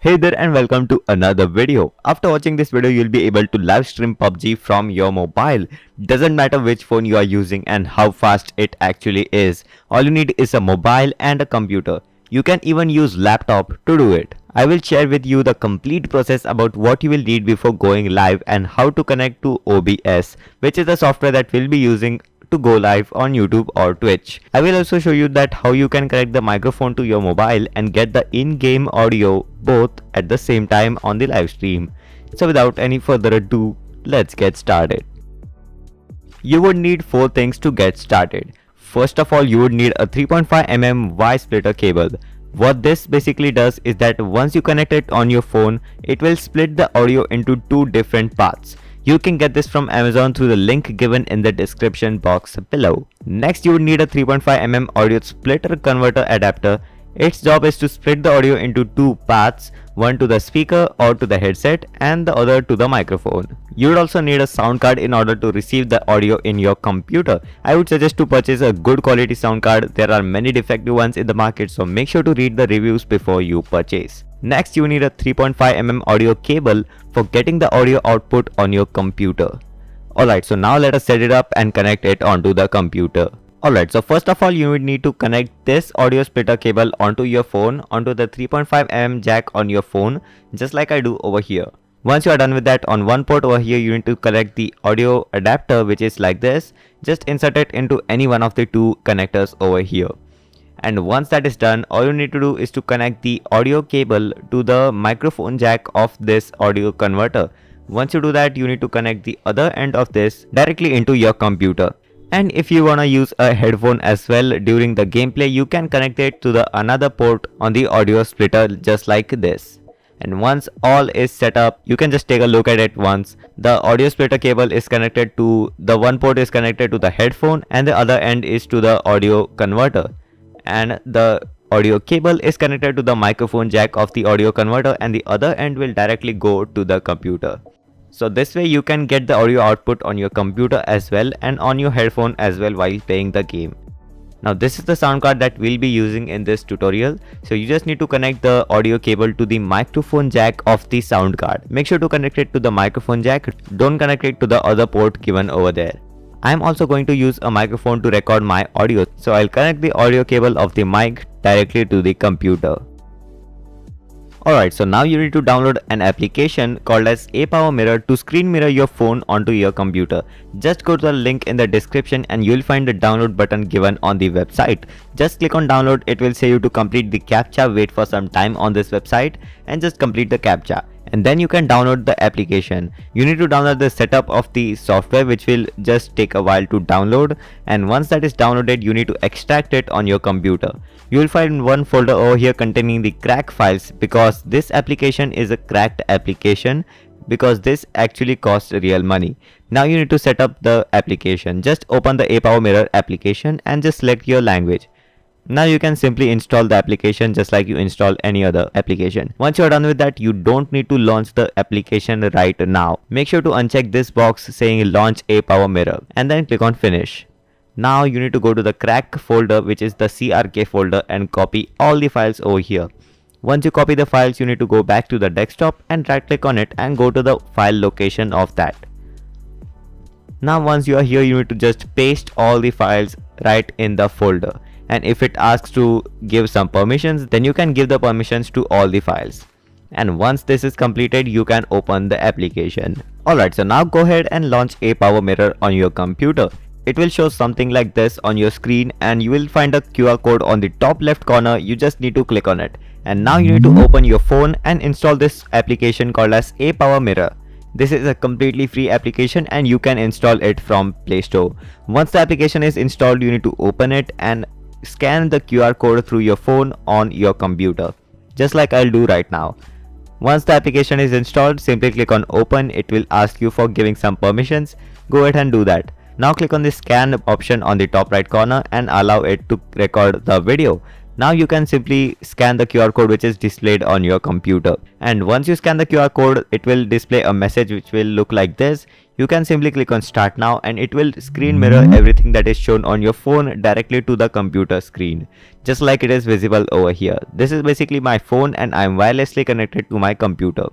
Hey there and welcome to another video. After watching this video, you'll be able to live stream PUBG from your mobile. Doesn't matter which phone you are using and how fast it actually is. All you need is a mobile and a computer. You can even use laptop to do it. I will share with you the complete process about what you will need before going live and how to connect to OBS, which is the software that we'll be using to go live on YouTube or Twitch. I will also show you that how you can connect the microphone to your mobile and get the in-game audio both at the same time on the live stream. So without any further ado, let's get started. You would need 4 things to get started. First of all, you would need a 3.5mm Y-splitter cable. What this basically does is that once you connect it on your phone, it will split the audio into 2 different paths. You can get this from Amazon through the link given in the description box below. Next, you would need a 3.5mm audio splitter converter adapter. Its job is to split the audio into 2 paths, one to the speaker or to the headset and the other to the microphone. You would also need a sound card in order to receive the audio in your computer. I would suggest to purchase a good quality sound card. There are many defective ones in the market, so make sure to read the reviews before you purchase. Next, you need a 3.5mm audio cable for getting the audio output on your computer. Alright, so now let us set it up and connect it onto the computer. Alright, so first of all, you would need to connect this audio splitter cable onto your phone, onto the 3.5mm jack on your phone, just like I do over here. Once you are done with that, on one port over here, you need to connect the audio adapter, which is like this. Just insert it into any one of the 2 connectors over here. And once that is done, all you need to do is to connect the audio cable to the microphone jack of this audio converter. Once you do that, you need to connect the other end of this directly into your computer. And if you wanna use a headphone as well during the gameplay, you can connect it to the another port on the audio splitter just like this. And once all is set up, you can just take a look at it once. The audio splitter cable is connected to the one port is connected to the headphone and the other end is to the audio converter. And the audio cable is connected to the microphone jack of the audio converter and the other end will directly go to the computer. So this way you can get the audio output on your computer as well and on your headphone as well while playing the game. Now this is the sound card that we'll be using in this tutorial. So you just need to connect the audio cable to the microphone jack of the sound card. Make sure to connect it to the microphone jack. Don't connect it to the other port given over there. I am also going to use a microphone to record my audio, so I'll connect the audio cable of the mic directly to the computer. Alright, so now you need to download an application called as ApowerMirror to screen mirror your phone onto your computer. Just go to the link in the description and you'll find the download button given on the website. Just click on download, it will say you to complete the CAPTCHA, wait for some time on this website and just complete the CAPTCHA. And then you can download the application. You need to download the setup of the software, which will just take a while to download, and once that is downloaded you need to extract it on your computer. You will find one folder over here containing the crack files, because this application is a cracked application, because this actually costs real money. Now you need to set up the application. Just open the ApowerMirror application and just select your language. Now you can simply install the application just like you install any other application. Once you're done with that, you don't need to launch the application right now. Make sure to uncheck this box saying launch ApowerMirror and then click on finish. Now you need to go to the crack folder, which is the CRK folder, and copy all the files over here. Once you copy the files, you need to go back to the desktop and right click on it and go to the file location of that. Now once you are here, you need to just paste all the files right in the folder. And if it asks to give some permissions, then you can give the permissions to all the files. And once this is completed, you can open the application. Alright, so now go ahead and launch ApowerMirror on your computer. It will show something like this on your screen and you will find a QR code on the top left corner. You just need to click on it. And now you need to open your phone and install this application called as ApowerMirror. This is a completely free application and you can install it from Play Store. Once the application is installed, you need to open it and scan the QR code through your phone on your computer, just like I'll do right now. Once the application is installed, simply click on open. It will ask you for giving some permissions. Go ahead and do that. Now click on the scan option on the top right corner and allow it to record the video. Now you can simply scan the QR code which is displayed on your computer. And once you scan the QR code, it will display a message which will look like this. You can simply click on start now and it will screen mirror everything that is shown on your phone directly to the computer screen, just like it is visible over here. This is basically my phone and I am wirelessly connected to my computer.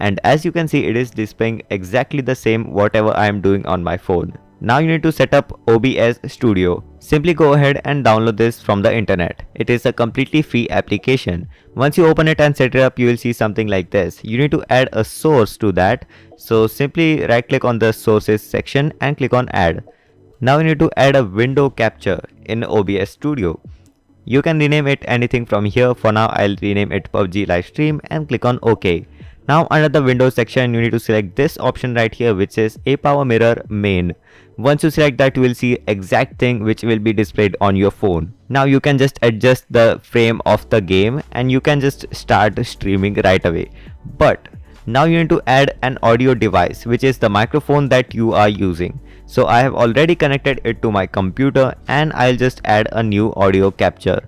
And as you can see, it is displaying exactly the same whatever I am doing on my phone. Now you need to set up OBS Studio. Simply go ahead and download this from the internet. It is a completely free application. Once you open it and set it up, you will see something like this. You need to add a source to that. So simply right click on the sources section and click on add. Now you need to add a window capture in OBS Studio. You can rename it anything from here. For now, I'll rename it PUBG Livestream and click on OK. Now under the Windows section, you need to select this option right here, which is ApowerMirror Main. Once you select that, you will see exact thing which will be displayed on your phone. Now you can just adjust the frame of the game and you can just start streaming right away. But now you need to add an audio device, which is the microphone that you are using. So I have already connected it to my computer and I'll just add a new audio capture.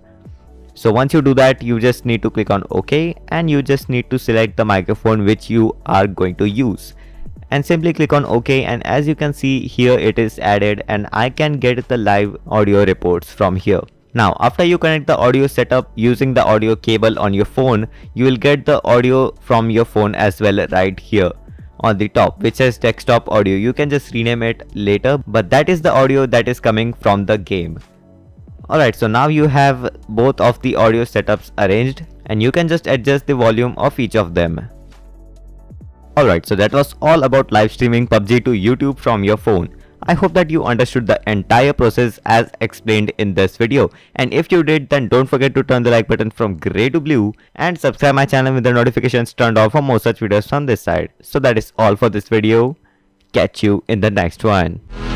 So once you do that, you just need to click on OK and you just need to select the microphone which you are going to use. And simply click on OK, and as you can see here, it is added and I can get the live audio reports from here. Now after you connect the audio setup using the audio cable on your phone, you will get the audio from your phone as well right here on the top, which says desktop audio. You can just rename it later, but that is the audio that is coming from the game. Alright, so now you have both of the audio setups arranged and you can just adjust the volume of each of them. Alright, so that was all about live streaming PUBG to YouTube from your phone. I hope that you understood the entire process as explained in this video, and if you did, then don't forget to turn the like button from grey to blue and subscribe my channel with the notifications turned off for more such videos from this side. So that is all for this video. Catch you in the next one.